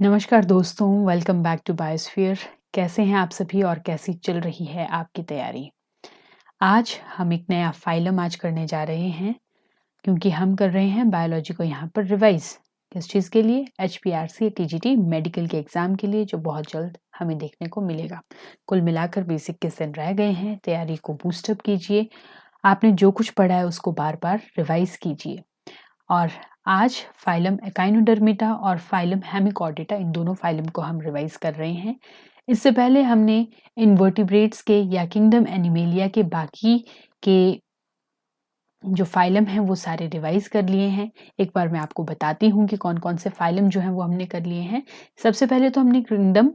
नमस्कार दोस्तों, welcome back to biosphere. कैसे हैं आप सभी और कैसी चल रही है आपकी तैयारी? आज हम एक नया फाइलम आज करने जा रहे हैं क्योंकि हम कर रहे हैं बायोलॉजी को यहाँ पर रिवाइज। किस चीज़ के लिए? HPRC TGT मेडिकल के एग्ज़ाम के लिए, जो बहुत जल्द हमें देखने को मिलेगा। कुल मिलाकर बेसिक के दिन रह गए हैं, तैयारी को बूस्टअप कीजिए। आपने जो कुछ पढ़ा है उसको बार बार रिवाइज कीजिए। और आज फाइलम एकाइनोडर्मिटा और फाइलम हेमिकॉर्डेटा, इन दोनों फाइलम को हम रिवाइज कर रहे हैं। इससे पहले हमने इनवर्टिब्रेट्स के या किंगडम एनिमेलिया के बाकी के जो फाइलम हैं वो सारे रिवाइज कर लिए हैं। एक बार मैं आपको बताती हूँ कि कौन कौन से फाइलम जो हैं वो हमने कर लिए हैं। सबसे पहले तो हमने किंगडम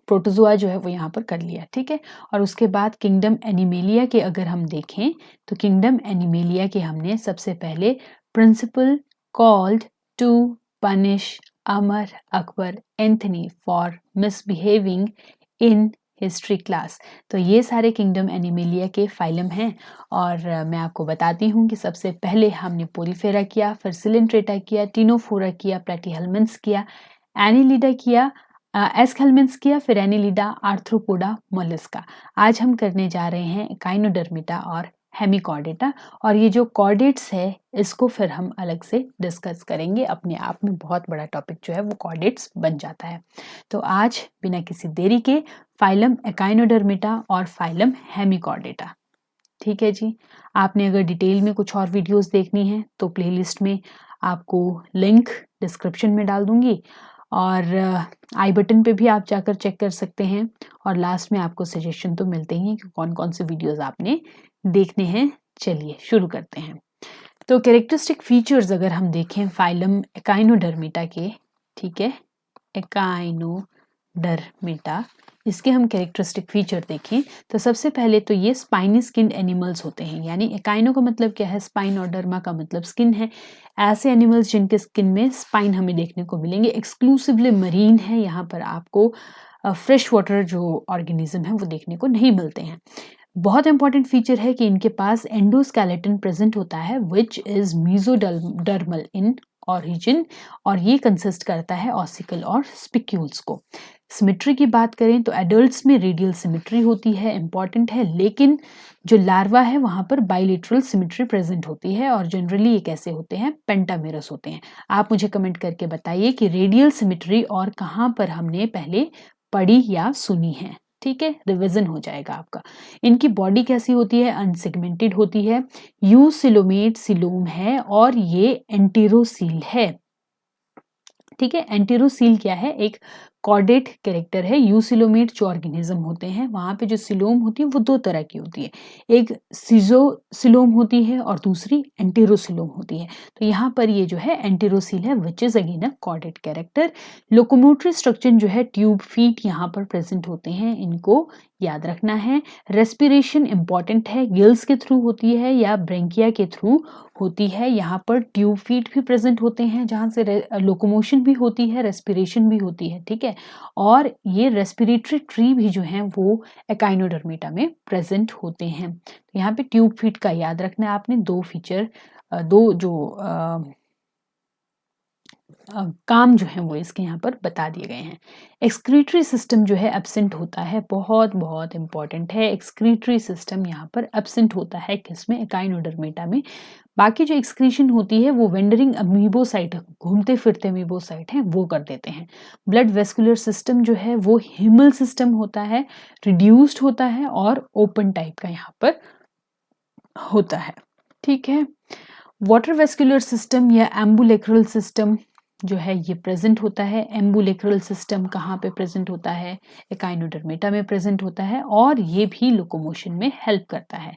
प्रोटोजोआ जो है वो यहाँ पर कर लिया, ठीक है। और उसके बाद किंगडम एनिमेलिया के अगर हम देखें तो किंगडम एनिमेलिया के हमने सबसे पहले principal called to punish Amar Akbar Anthony for misbehaving in history class. तो ये सारे किंगडम एनिमेलिया के फाइलम हैं। और मैं आपको बताती हूँ कि सबसे पहले हमने पोलीफेरा किया, फिर सिलेंट्रेटा किया, टीनोफोरा किया, प्लेटीहेल्मिन्थ्स किया, एनिलिडा किया, एस्केल्मेंट्स किया, फिर एनिलिडा, आर्थ्रोपोडा, मोलस्का। आज हम करने जा रहे हैं एकाइनोडर्मिटा और हेमिकॉर्डेटा। और ये जो कॉर्डेट्स है इसको फिर हम अलग से डिस्कस करेंगे। अपने आप में बहुत बड़ा टॉपिक जो है वो कॉर्डेट्स बन जाता है। तो आज बिना किसी देरी के फाइलम एकाइनोडर्मिटा और फाइलम हेमिकॉर्डेटा, ठीक है जी। आपने अगर डिटेल में कुछ और वीडियोस देखनी है तो प्लेलिस्ट में आपको लिंक डिस्क्रिप्शन में डाल दूंगी और आई बटन पे भी आप जाकर चेक कर सकते हैं। और लास्ट में आपको सजेशन तो मिलते ही हैं कि कौन कौन से वीडियोस आपने देखने हैं। चलिए शुरू करते हैं। तो कैरेक्टरिस्टिक फीचर्स अगर हम देखें फाइलम एकाइनोडर्मिटा के, ठीक है, एकाइनोडर्मिटा, इसके हम कैरेक्टरिस्टिक फीचर देखें तो सबसे पहले तो ये स्पाइनी स्किन्ड एनिमल्स होते हैं। यानी एकाइनो का मतलब क्या है? स्पाइन, और डर्मा का मतलब स्किन है। ऐसे एनिमल्स जिनके स्किन में स्पाइन हमें देखने को मिलेंगे। एक्सक्लूसिवली मरीन है, यहाँ पर आपको फ्रेश वाटर जो ऑर्गेनिज्म है वो देखने को नहीं मिलते हैं। बहुत इंपॉर्टेंट फीचर है कि इनके पास एंडोस्केलेटन प्रेजेंट होता है which is mesodermal in origin, और ये कंसिस्ट करता है ऑसिकल और स्पिक्यूल्स को। सिमेट्री की बात करें तो एडल्ट्स में रेडियल सिमेट्री होती है, इंपॉर्टेंट है, लेकिन जो लार्वा है वहां पर बाइलेटरल सिमेट्री प्रेजेंट होती है। और जनरली ये कैसे होते हैं? पेंटामेरस होते हैं। आप मुझे कमेंट करके बताइए कि रेडियल सिमेट्री और कहाँ पर हमने पहले पढ़ी या सुनी है, ठीक है। रिवीजन हो जाएगा आपका। इनकी बॉडी कैसी होती है? अनसेगमेंटेड होती है, यूसिलोमेट सिलोम है और ये एंटेरोसील है, ठीक है। एंटेरोसील क्या है? एक कॉर्डेट कैरेक्टर है। यूसिलोमेट जो ऑर्गेनिज्म होते हैं वहां पे जो सिलोम होती है वो दो तरह की होती है, एक सिलोम होती है और दूसरी एंटेरोसिलोम होती है। तो यहाँ पर ये जो है एंटेरोसील है which is again a chordate character. Locomotory structure जो है ट्यूब फीट यहाँ पर प्रेजेंट होते हैं, इनको याद रखना है। रेस्पिरेशन इंपॉर्टेंट है, गिल्स के थ्रू होती है या ब्रेंकिया के थ्रू होती है। यहाँ पर ट्यूब फीट भी प्रेजेंट होते हैं जहाँ से लोकोमोशन भी होती है, रेस्पिरेशन भी होती है, ठीक है। और ये रेस्पिरेटरी ट्री भी जो है वो एकाइनोडर्मिटा में प्रेजेंट होते हैं। तो यहाँ पे ट्यूब फीट का याद रखना है आपने। दो फीचर, दो जो काम जो है वो इसके यहाँ पर बता दिए गए हैं। एक्सक्रीटरी सिस्टम जो है एब्सेंट होता है, बहुत बहुत इंपॉर्टेंट है। एक्सक्रीटरी सिस्टम यहाँ पर एब्सेंट होता है किसमें? एकाइनोडर्मिटा में। बाकी जो एक्सक्रीशन होती है वो वेंडरिंग अमीबोसाइट, घूमते फिरते अमीबोसाइट हैं, वो कर देते हैं। ब्लड वेस्कुलर सिस्टम जो है वो हिमल सिस्टम होता है, रिड्यूस्ड होता है और ओपन टाइप का यहाँ पर होता है, ठीक है। वाटर वेस्कुलर सिस्टम या एम्बुलेक्रल सिस्टम जो है ये प्रेजेंट होता है। एम्बुलेक्रल सिस्टम कहाँ पे प्रेजेंट होता है? एकाइनोडर्मिटा में प्रेजेंट होता है और ये भी लोकोमोशन में हेल्प करता है।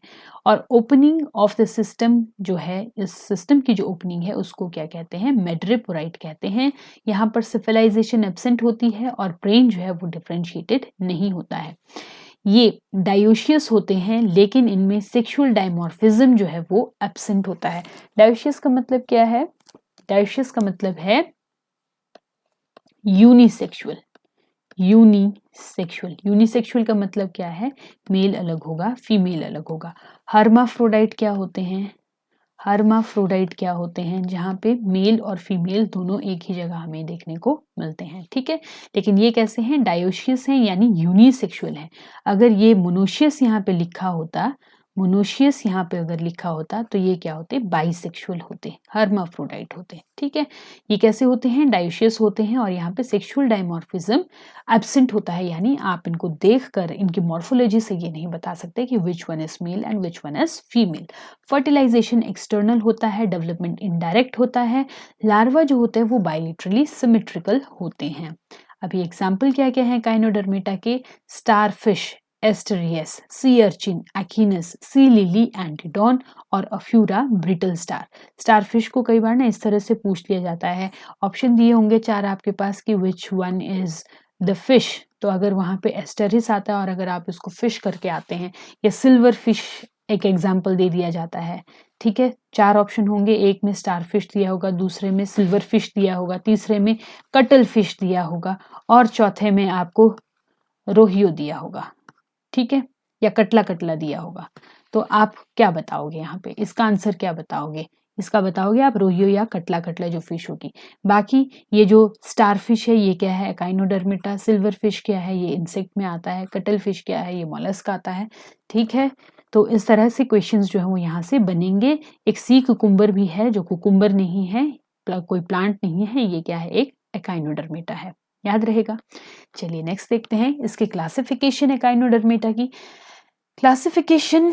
और ओपनिंग ऑफ द सिस्टम जो है, इस सिस्टम की जो ओपनिंग है उसको क्या कहते हैं? मेड्रिपोराइट कहते हैं। यहाँ पर सिफिलाइजेशन एब्सेंट होती है और ब्रेन जो है वो डिफरेंशिएटेड नहीं होता है। ये डायोशियस होते हैं लेकिन इनमें सेक्सुअल डायमॉर्फिज्म जो है वो एब्सेंट होता है। डायोशियस का मतलब क्या है? डायोशियस का मतलब है यूनिसेक्सुअल। यूनिसेक्सुअल, यूनिसेक्सुअल का मतलब क्या है? मेल अलग होगा, फीमेल अलग होगा। हर्माफ्रोडाइट क्या होते हैं? हर्माफ्रोडाइट क्या होते हैं, जहाँ पे मेल और फीमेल दोनों एक ही जगह हमें देखने को मिलते हैं, ठीक है। लेकिन ये कैसे हैं, डायोशियस हैं यानी यूनिसेक्सुअल हैं। अगर ये मोनोशियस यहाँ पे लिखा होता, मोनोशियस यहाँ पे अगर लिखा होता तो ये क्या होते, बाइसेक्सुअल होते, हर्माफ्रोडाइट होते, ठीक है। ये कैसे होते हैं, डायोशियस होते हैं और यहाँ पे सेक्सुअल डायमॉर्फिज्म एब्सेंट होता है, यानी आप इनको देखकर इनकी मॉर्फोलॉजी से ये नहीं बता सकते कि which one is male and which one is female. Fertilization external होता है, डेवलपमेंट इनडायरेक्ट होता है, लार्वा जो होते हैं वो बायलेटरली सिमेट्रिकल होते हैं। अभी एग्जाम्पल क्या क्या है काइनोडर्मेटा के, starfish, Asterias, sea urchin, Echinus, sea lily, Antedon और अफ्यूरा ब्रिटल स्टार। स्टारफिश को कई बार ना इस तरह से पूछ लिया जाता है, ऑप्शन दिए होंगे 4 आपके पास कि which one is the fish, तो अगर वहां पे एस्टरिस आता है और अगर आप इसको फिश करके आते हैं, या सिल्वर फिश एक एग्जाम्पल दे दिया जाता है, ठीक है। 4 ऑप्शन होंगे, एक में स्टारफिश दिया होगा, दूसरे में सिल्वर फिश दिया होगा, तीसरे में कटल फिश दिया होगा और चौथे में आपको रोहियो दिया होगा, ठीक है, या कटला कटला दिया होगा। तो आप क्या बताओगे यहाँ पे, इसका आंसर क्या बताओगे, इसका बताओगे आप रोहियो या कटला कटला जो फिश होगी। बाकी ये जो स्टार फिश है ये क्या है, एकाइनोडर्मेटा, सिल्वर फिश क्या है, ये इंसेक्ट में आता है, कटल फिश क्या है, ये मोलस्क आता है, ठीक है। तो इस तरह से क्वेश्चंस जो है वो यहाँ से बनेंगे। एक सी कुकुम्बर भी है जो कुकुम्बर नहीं है, कोई प्लांट नहीं है, ये क्या है, एक एकाइनोडर्मेटा है, याद रहेगा। चलिए नेक्स्ट देखते हैं इसकी क्लासिफिकेशन एकाइनोडर्मेटा की। क्लासिफिकेशन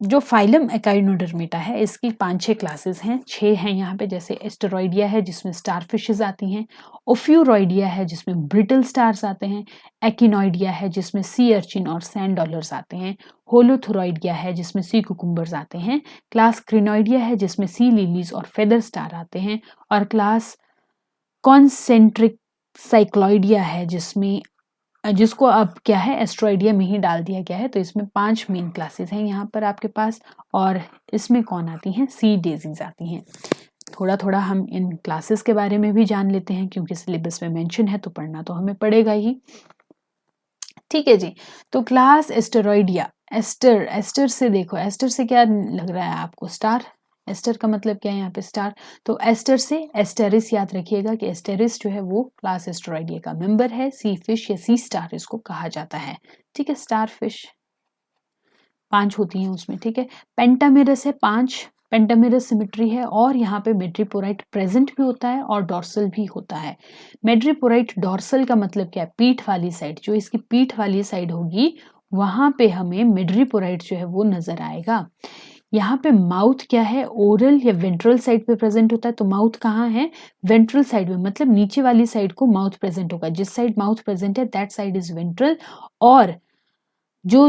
जो फाइलम एकाइनोडर्मेटा है इसकी 5-6 क्लासेस हैं, 6 हैं यहाँ पे, जैसे एस्टेरॉइडिया है जिसमें स्टारफिशेस आती हैं, ओफ्यूरॉइडिया है जिसमें ब्रिटल स्टार्स आते हैं, एकिनॉइडिया है जिसमें सी अर्चिन और सैंड डॉलर्स आते हैं, होलोथोरॉइडिया है जिसमें सी कुकुम्बर्स आते हैं, क्लास क्रिनॉइडिया है जिसमें सी लिलीज और फेदर स्टार आते हैं, और क्लास कॉन्सेंट्रिक साइक्लॉइडिया है जिसको अब क्या है एस्ट्रॉइडिया में ही डाल दिया गया है। तो इसमें 5 मेन क्लासेस हैं यहाँ पर आपके पास, और इसमें कौन आती हैं, सी डेजीज आती हैं। थोड़ा थोड़ा हम इन क्लासेस के बारे में भी जान लेते हैं क्योंकि सिलेबस में मेंशन है तो पढ़ना तो हमें पड़ेगा ही, ठीक है जी। तो क्लास एस्टेरॉइडिया, एस्टर से देखो, एस्टर से क्या लग रहा है आपको, स्टार, एस्टर का मतलब क्या है यहाँ पे, स्टार। तो एस्टर से एस्टेरिस याद रखिएगा कि एस्टेरिस जो है वो क्लास एस्टेरॉइडिया का मेंबर है, सी फिश या सी स्टार इसको कहा जाता है, ठीक है। स्टार फिश 5 होती हैं उसमें, ठीक है। पेंटामेरस है 5, पेंटामेरस सिमेट्री है, और यहाँ पे मेड्रीपोराइट प्रेजेंट भी होता है और डॉर्सल भी होता है। मेड्रीपोराइट डॉर्सल का मतलब क्या है, पीठ वाली साइड, जो इसकी पीठ वाली साइड होगी वहां पे हमें मेड्रीपोराइट जो है वो नजर आएगा। यहाँ पे माउथ क्या है, ओरल या वेंट्रल साइड पे प्रेजेंट होता है, तो माउथ कहाँ है, वेंट्रल साइड में, मतलब नीचे वाली साइड को माउथ प्रेजेंट होगा, जिस साइड माउथ प्रेजेंट है दैट साइड इज वेंट्रल। और जो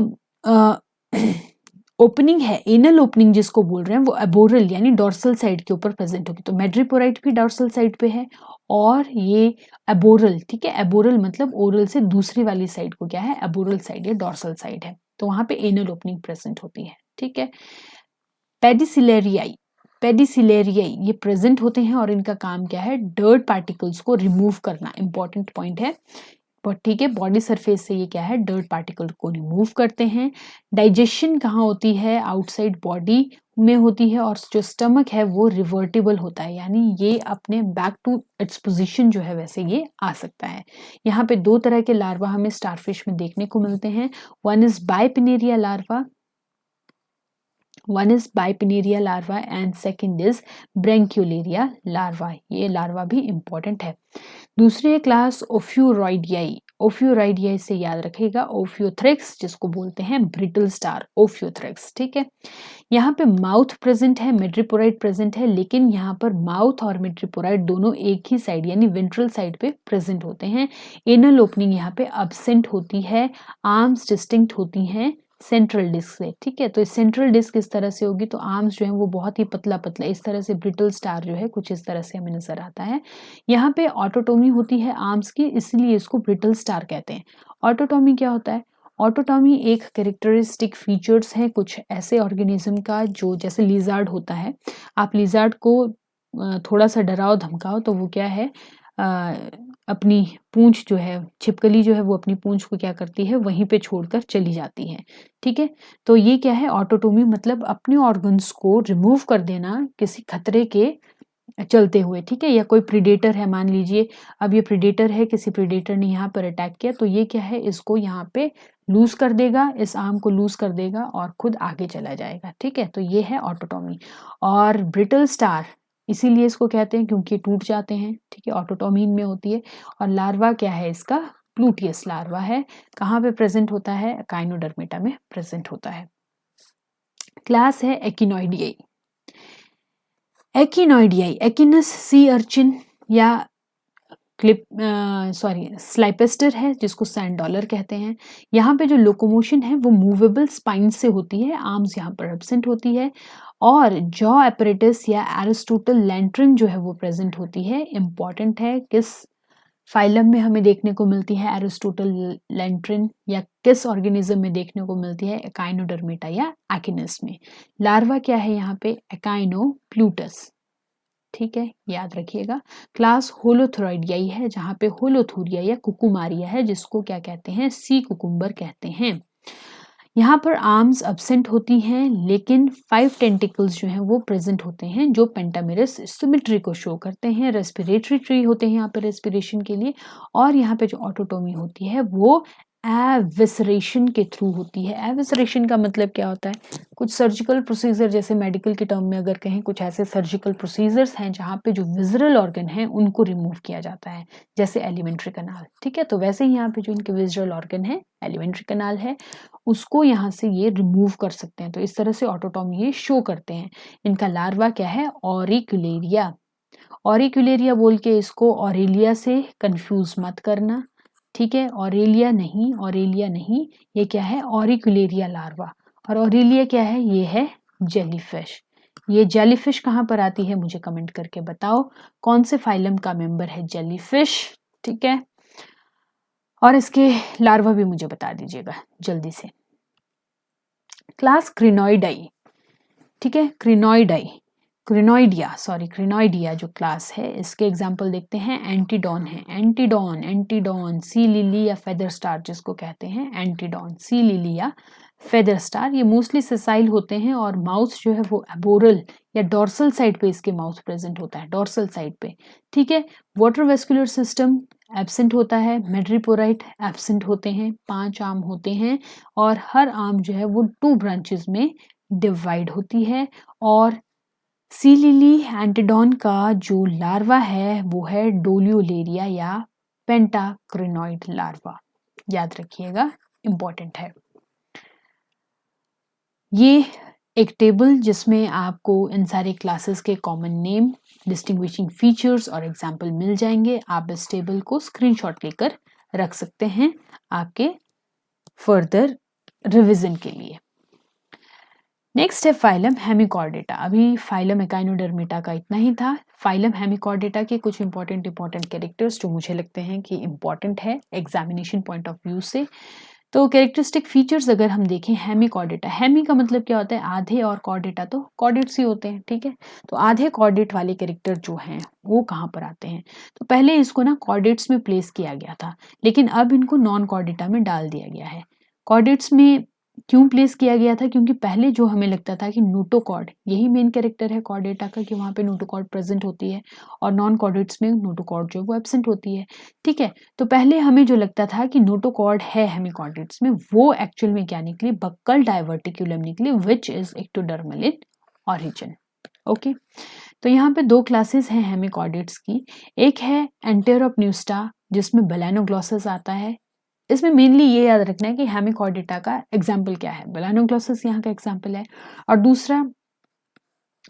ओपनिंग है, एनल ओपनिंग जिसको बोल रहे हैं, वो एबोरल यानी डॉर्सल साइड के ऊपर प्रेजेंट होगी। तो मेड्रीपोराइट भी डॉर्सल साइड पे है और ये एबोरल, ठीक है, एबोरल मतलब ओरल से दूसरी वाली साइड को क्या है, एबोरल साइड या डॉर्सल साइड है, तो वहां पे एनल ओपनिंग प्रेजेंट होती है, ठीक है। पेडिसिलेरियाई, पेडिसिलेरियाई ये प्रेजेंट होते हैं और इनका काम क्या है, डर्ट पार्टिकल्स को रिमूव करना, इंपॉर्टेंट पॉइंट है, ठीक है। बॉडी सरफेस से ये क्या है, डर्ट पार्टिकल को रिमूव करते हैं। डाइजेशन कहाँ होती है, आउटसाइड बॉडी में होती है, और जो स्टमक है वो रिवर्टिबल होता है, यानी ये अपने बैक टू इट्स पोजीशन जो है वैसे ये आ सकता है। यहाँ पे 2 तरह के लार्वा हमें स्टारफिश में देखने को मिलते हैं, one is bipinnaria larva, one is bipinnaria larva and second is brachiolaria larva, ये लार्वा भी इंपॉर्टेंट है। दूसरी क्लास ओफ्यूरॉइडियाई, ओफ्यूरॉइडियाई से याद रखिएगा, ओफ्योथ्रिक्स जिसको बोलते हैं ब्रिटल स्टार, ओफ्योथ्रिक्स, ठीक है। यहाँ पे माउथ प्रेजेंट है, मेड्रीपोराइट प्रेजेंट है, लेकिन यहाँ पर माउथ और मेड्रीपोराइट दोनों एक ही साइड यानी वेंट्रल साइड पे प्रेजेंट होते हैं। एनल ओपनिंग यहाँ पे अब्सेंट होती है, आर्म्स डिस्टिंक्ट होती हैं सेंट्रल डिस्क से, ठीक है। तो सेंट्रल डिस्क इस तरह से होगी, तो आर्म्स जो है वो बहुत ही पतला पतला इस तरह से, ब्रिटल स्टार जो है कुछ इस तरह से हमें नजर आता है। यहाँ पे ऑटोटोमी होती है आर्म्स की, इसलिए इसको ब्रिटल स्टार कहते हैं। ऑटोटोमी क्या होता है, ऑटोटोमी एक कैरेक्टरिस्टिक फीचर्स है कुछ ऐसे ऑर्गेनिज्म का जो जैसे लिजार्ड होता है, आप लिजार्ड को थोड़ा सा डराओ धमकाओ तो वो क्या है, अपनी पूंछ जो है, छिपकली जो है वो अपनी पूंछ को क्या करती है, वहीं पे छोड़कर चली जाती है। ठीक है, तो ये क्या है, ऑटोटोमी मतलब अपने ऑर्गन्स को रिमूव कर देना किसी खतरे के चलते हुए। ठीक है, या कोई प्रीडेटर है, मान लीजिए अब ये प्रीडेटर है, किसी प्रीडेटर ने यहाँ पर अटैक किया, तो ये क्या है, इसको यहाँ पे लूज कर देगा, इस आर्म को लूज कर देगा और खुद आगे चला जाएगा। ठीक है, तो ये है ऑटोटोमी। और ब्रिटल स्टार इसीलिए इसको कहते हैं क्योंकि टूट जाते हैं। ठीक है, ऑटोटोमी में होती है। और लार्वा क्या है इसका, प्लूटियस लार्वा है। कहाँ पे प्रेजेंट होता है, काइनोडर्मेटा में प्रेजेंट होता है। क्लास है एक्टिनोइडियाई। एक्टिनोइडियाई, एक्टिनस सी अर्चिन या स्लाइपेस्टर है, जिसको सैंड डॉलर कहते हैं। यहाँ पे जो लोकोमोशन है वो मूवेबल स्पाइन से होती है, आर्म्स यहाँ पर एब्सेंट होती है। और जॉ एपरेटस या एरिस्टोटल लैंट्रन जो है वो प्रेजेंट होती है। इंपॉर्टेंट है, किस फाइलम में हमें देखने को मिलती है एरिस्टोटल लैंट्रन, या किस ऑर्गेनिज्म में देखने को मिलती है, एकाइनोडर्मेटा या एकिनस में। लार्वा क्या है यहाँ पे, एकाइनोप्लूटस। ठीक है, याद रखिएगा। क्लास होलोथोरिडियाई है, जहाँ पे होलोथोरिया या कुकुमारिया है, जिसको क्या कहते हैं, सी कुकुम्बर कहते हैं। यहाँ पर आर्म्स एब्सेंट होती हैं, लेकिन 5 टेंटिकल्स जो हैं वो प्रेजेंट होते हैं, जो पेंटामेरस सिमेट्री को शो करते हैं। रेस्पिरेटरी ट्री होते हैं यहाँ पे रेस्पिरेशन के लिए। और यहाँ पे जो ऑटोटोमी होती है वो एविसरेशन के थ्रू होती है। एविसरेशन का मतलब क्या होता है, कुछ सर्जिकल प्रोसीजर, जैसे मेडिकल के टर्म में अगर कहें, कुछ ऐसे सर्जिकल प्रोसीजर्स हैं जहाँ पे जो विजरल ऑर्गन है उनको रिमूव किया जाता है, जैसे एलिमेंट्री कनाल। ठीक है, तो वैसे ही यहाँ पे जो इनके विजरल ऑर्गन है, एलिमेंट्री कनाल है, उसको यहाँ से ये रिमूव कर सकते हैं। तो इस तरह से ऑटोटोमी ये शो करते हैं। इनका लार्वा क्या है, ऑरिक्युलेरिया। ऑरिक्युलेरिया बोल के इसको ऑरेलिया से कंफ्यूज मत करना। ठीक है, ऑरेलिया नहीं, ऑरेलिया नहीं, ये क्या है, ऑरिक्युलेरिया लार्वा। और ऑरेलिया क्या है, ये है जेलीफिश। ये जेलीफिश कहाँ पर आती है, मुझे कमेंट करके बताओ, कौन से फाइलम का मेंबर है जेलीफिश। ठीक है, और इसके लार्वा भी मुझे बता दीजिएगा जल्दी से। क्लास क्रिनोइडाई। ठीक है, क्रिनोइडाई, क्रिनोइडिया जो क्लास है, इसके एग्जाम्पल देखते हैं। एंटीडॉन है, एंटीडॉन, सी लिली या फेदर स्टार जिसको कहते हैं, एंटीडॉन, सी लिली या फेदर स्टार। ये मोस्टली सेसाइल होते हैं और माउथ जो है वो एबोरल या डॉर्सल साइड पे इसके माउथ प्रेजेंट होता है, डॉर्सल साइड पे। ठीक है, वाटर वेस्कुलर सिस्टम एब्सेंट होता है, मेड्रीपोराइट एब्सेंट होते हैं, 5 आर्म होते हैं और हर आर्म जो है वो 2 ब्रांचेस में डिवाइड होती है। और सी लिली एंटीडॉन का जो लार्वा है वो है डोलियोलेरिया या पेंटाक्रिनॉइड लार्वा। याद रखिएगा, इंपॉर्टेंट है। ये एक टेबल जिसमें आपको इन सारे क्लासेस के कॉमन नेम, डिस्टिंग्विशिंग फीचर्स और एग्जाम्पल मिल जाएंगे। आप इस टेबल को स्क्रीनशॉट लेकर रख सकते हैं आपके फर्दर रिवीजन के लिए। नेक्स्ट है फाइलम हेमिकॉर्डेटा। अभी फाइलम एकाइनोडर्मेटा का इतना ही था। फाइलम हेमिकॉर्डेटा के कुछ इंपॉर्टेंट कैरेक्टर्स जो मुझे लगते हैं कि इंपॉर्टेंट है एग्जामिनेशन पॉइंट ऑफ व्यू से। तो कैरेक्टरिस्टिक फीचर्स अगर हम देखें, हेमिकॉर्डेटा, हेमी का मतलब क्या होता है, आधे, और कॉर्डेटा तो कॉर्डेट्स ही होते हैं। ठीक है, तो आधे कॉर्डेट वाले कैरेक्टर जो हैं वो कहाँ पर आते हैं, तो पहले इसको ना कॉर्डेट्स में प्लेस किया गया था, लेकिन अब इनको नॉन कॉर्डेटा में डाल दिया गया है। कॉर्डेट्स में क्यों प्लेस किया गया था, क्योंकि पहले जो हमें लगता था कि नोटोकॉर्ड यही मेन कैरेक्टर है कॉर्डेटा का, कि वहाँ पे नोटोकॉर्ड प्रेजेंट होती है और नॉन कॉर्डेट्स में नोटोकॉर्ड जो है वो एब्सेंट होती है। ठीक है, तो पहले हमें जो लगता था कि नोटोकॉर्ड है हेमिकॉर्डेट्स में, वो एक्चुअल में क्या निकली, बक्कल डायवर्टिकुलम निकली, which is ectodermal in origin. Okay, तो यहाँ पे 2 क्लासेस हैं हेमिकॉर्डेट्स की। एक है एंटेरोपन्यूस्टा जिसमें बेलानोग्लॉसस आता है। इसमें मेनली ये याद रखना है कि हेमिकॉर्डेटा का एग्जाम्पल क्या है, बेलानोग्लॉसस यहाँ का एग्जाम्पल है, और दूसरा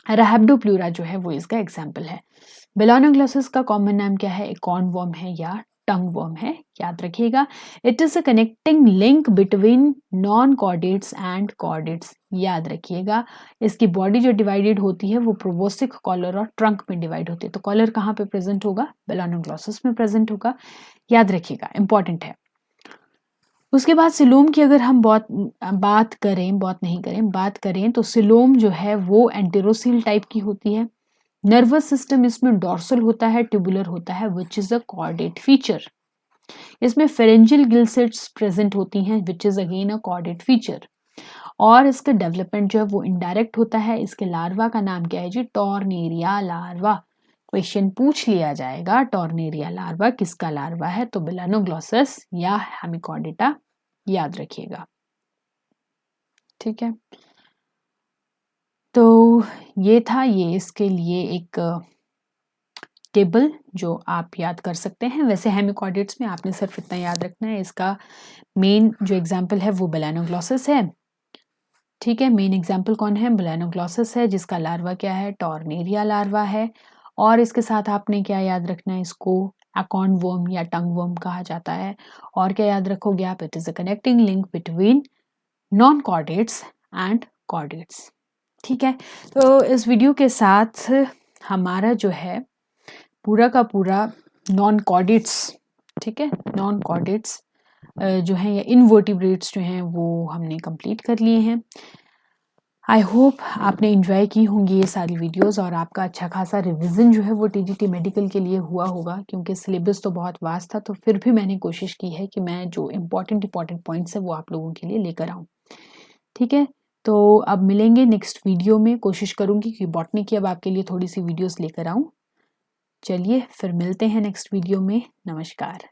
रैप्डोप्लूरा जो है वो इसका एग्जाम्पल है। बेलानोग्लॉसस का कॉमन नाम क्या है, एक कॉर्नवर्म है या टंग वर्म है, याद रखिएगा। It is a connecting link between non chordates and chordates, याद रखिएगा। इसकी बॉडी जो डिवाइडेड होती है वो प्रोबोसिक, कॉलर और ट्रंक में डिवाइड होती है। तो कॉलर कहाँ पे प्रेजेंट होगा, बेलानोग्लॉसस में प्रेजेंट होगा, याद रखिएगा, इंपॉर्टेंट है। उसके बाद सिलोम की अगर हम बात करें तो सिलोम जो है वो एंटेरोसील टाइप की होती है। नर्वस सिस्टम इसमें डॉर्सल होता है, ट्यूबुलर होता है, which is a chordate feature. इसमें फेरेंजियल गिल सेल्स प्रेजेंट होती हैं, which is again a chordate feature. और इसका डेवलपमेंट जो है वो इनडायरेक्ट होता है। इसके लार्वा का नाम क्या है जी? Tornaria larva. क्वेश्चन पूछ लिया जाएगा टॉर्नेरिया लार्वा किसका लार्वा है, तो बेलानोग्लोसस या हेमिकॉर्डेटा याद रखिएगा। ठीक है, तो ये था ये इसके लिए एक टेबल जो आप याद कर सकते हैं। वैसे हेमिकॉर्डेट्स में आपने सिर्फ इतना याद रखना है, इसका मेन जो एग्जाम्पल है वो बेलानोग्लोसस है। ठीक है, मेन एग्जाम्पल कौन है? बेलानोग्लोसस है, जिसका लार्वा क्या है? टॉर्नेरिया लार्वा है। और इसके साथ आपने क्या याद रखना है? इसको अकॉर्न वर्म या टंग वर्म कहा जाता है। और क्या याद रखोगे आप? It is a connecting link between non chordates and chordates. ठीक है, तो इस वीडियो के साथ हमारा जो है पूरा का पूरा नॉन कॉर्डेट्स, ठीक है, नॉन कॉर्डेट्स जो हैं या इनवर्टिब्रेट्स जो हैं वो हमने कंप्लीट कर लिए हैं। आई होप आपने एंजॉय की होंगी ये सारी वीडियोस और आपका अच्छा खासा रिवीजन जो है वो टीजीटी मेडिकल के लिए हुआ होगा, क्योंकि सिलेबस तो बहुत वास्ट था, तो फिर भी मैंने कोशिश की है कि मैं जो इम्पोर्टेंट पॉइंट्स है वो आप लोगों के लिए लेकर आऊँ। ठीक है, तो अब मिलेंगे नेक्स्ट वीडियो में। कोशिश करूँगी कि बॉटनी की अब आपके लिए थोड़ी सी वीडियोस लेकर आऊँ। चलिए फिर मिलते हैं नेक्स्ट वीडियो में। नमस्कार।